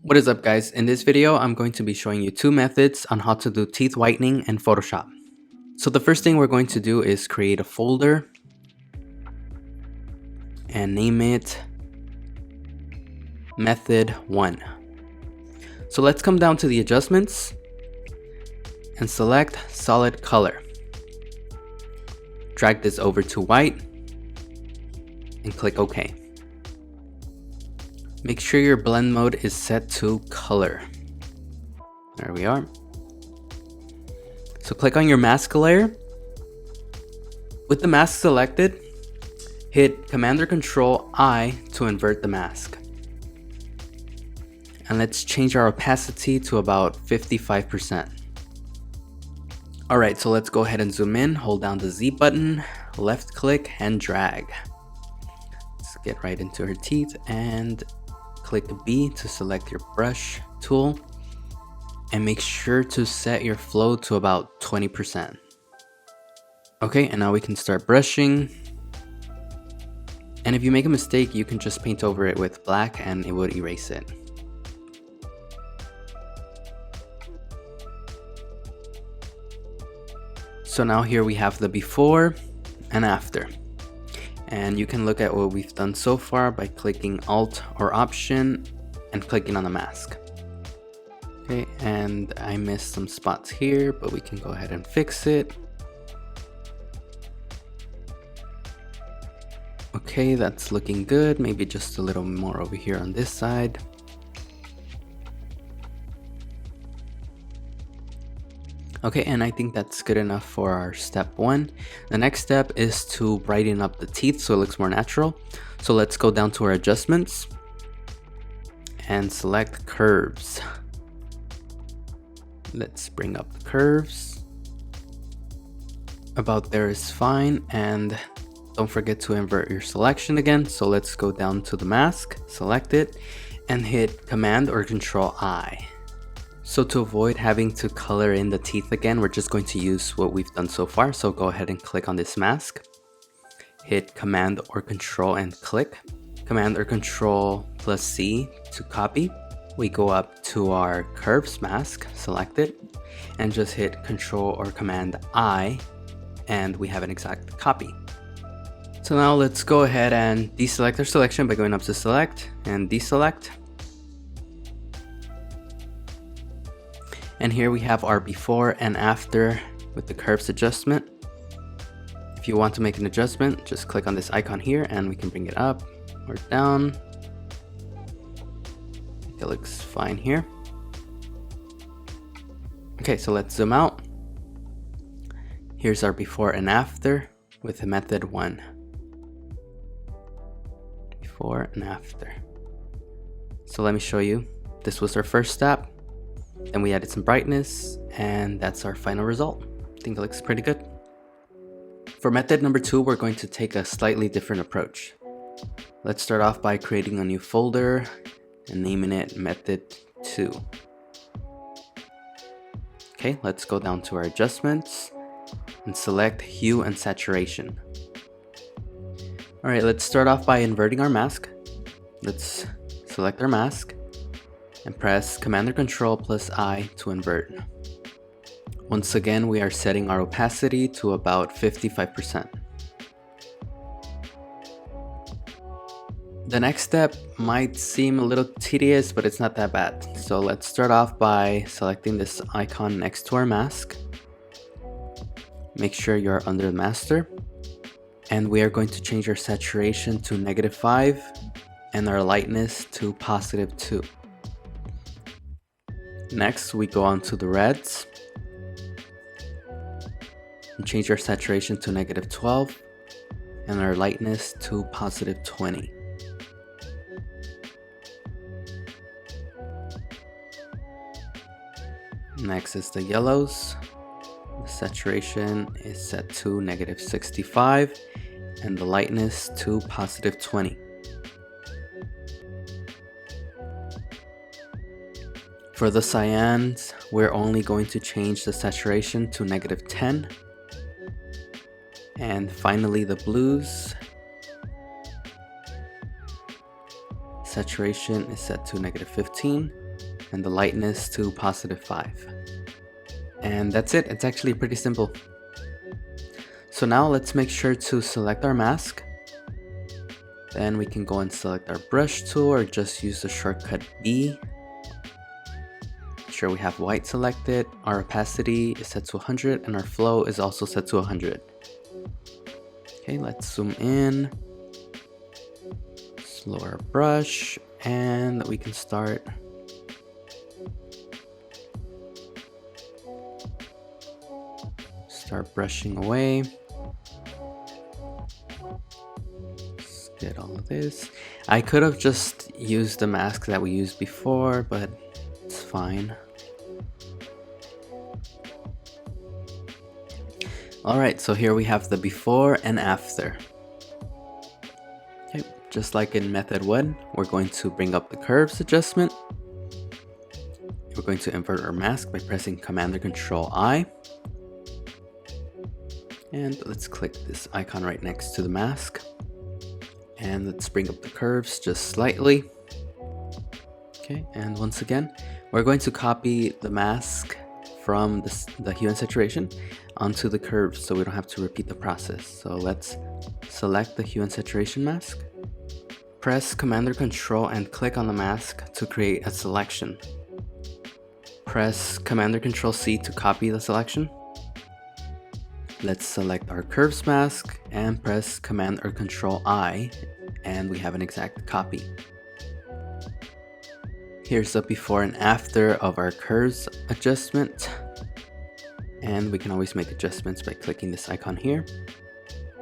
What is up, guys? In this video, I'm going to be showing you two methods on how to do teeth whitening in Photoshop. So the first thing we're going to do is create a folder and name it method 1. So let's come down to the adjustments and select solid color. Drag this over to white and click OK. Make sure your blend mode is set to color. There we are. So click on your mask layer. With the mask selected, hit Command or Control I to invert the mask. And let's change our opacity to about 55%. Alright, so let's go ahead and zoom in, hold down the Z button, left click and drag. Let's get right into her teeth and click B to select your brush tool and make sure to set your flow to about 20%. Okay, and now we can start brushing. And if you make a mistake, you can just paint over it with black and it would erase it. So now here we have the before and after. And you can look at what we've done so far by clicking Alt or Option and clicking on the mask. Okay, and I missed some spots here, but we can go ahead and fix it. Okay, that's looking good. Maybe just a little more over here on this side. Okay, and I think that's good enough for our step 1. The next step is to brighten up the teeth so it looks more natural. So let's go down to our adjustments and select curves. Let's bring up the curves. About there is fine, and don't forget to invert your selection again. So let's go down to the mask, select it, and hit Command or Control I. So to avoid having to color in the teeth again, we're just going to use what we've done so far. So go ahead and click on this mask, hit Command or Control and click. Command or Control plus C to copy. We go up to our curves mask, select it, and just hit Control or Command I, and we have an exact copy. So now let's go ahead and deselect our selection by going up to Select and Deselect. And here we have our before and after with the curves adjustment. If you want to make an adjustment, just click on this icon here and we can bring it up or down. It looks fine here. Okay, so let's zoom out. Here's our before and after with the method 1. Before and after. So let me show you. This was our first step. Then we added some brightness, and that's our final result. I think it looks pretty good. For method number 2, we're going to take a slightly different approach. Let's start off by creating a new folder and naming it method 2. Okay, let's go down to our adjustments and select hue and saturation. Alright, let's start off by inverting our mask. Let's select our mask and press Command or Control plus I to invert. Once again, we are setting our opacity to about 55%. The next step might seem a little tedious, but it's not that bad. So let's start off by selecting this icon next to our mask. Make sure you're under the master. And we are going to change our saturation to -5 and our lightness to +2. Next, we go on to the reds and change our saturation to -12 and our lightness to +20. Next is the yellows. The saturation is set to -65 and the lightness to +20. For the cyans, we're only going to change the saturation to -10. And finally the blues, Saturation is set to -15 and the lightness to +5. And that's it. It's actually pretty simple. So now let's make sure to select our mask. Then we can go and select our brush tool or just use the shortcut B. Make sure we have white selected. Our opacity is set to 100 and our flow is also set to 100. Okay, let's zoom in. Slow our brush and we can start. Start brushing away. Let's get all of this. I could have just used the mask that we used before, but it's fine. Alright, so here we have the before and after. Okay, just like in method 1, we're going to bring up the curves adjustment. We're going to invert our mask by pressing Command or Control I. And let's click this icon right next to the mask. And let's bring up the curves just slightly. Okay, and once again, we're going to copy the mask from the hue and saturation onto the curves so we don't have to repeat the process. So let's select the hue and saturation mask. Press Command or Control and click on the mask to create a selection. Press Command or Control C to copy the selection. Let's select our curves mask and press Command or Control I, and we have an exact copy. Here's the before and after of our curves adjustment. And we can always make adjustments by clicking this icon here.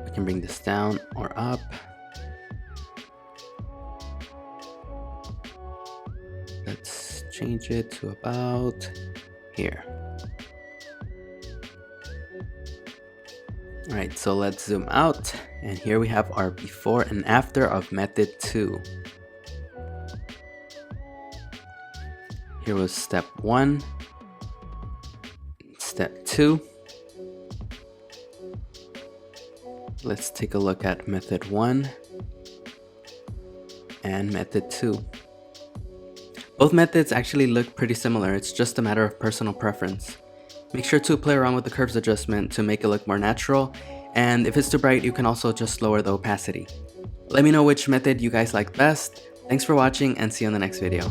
We can bring this down or up. Let's change it to about here. Alright, so let's zoom out, and here we have our before and after of method 2. Here was step 1, step 2. Let's take a look at method 1 and method 2. Both methods actually look pretty similar, it's just a matter of personal preference. Make sure to play around with the curves adjustment to make it look more natural, and if it's too bright, you can also just lower the opacity. Let me know which method you guys like best. Thanks for watching and see you in the next video.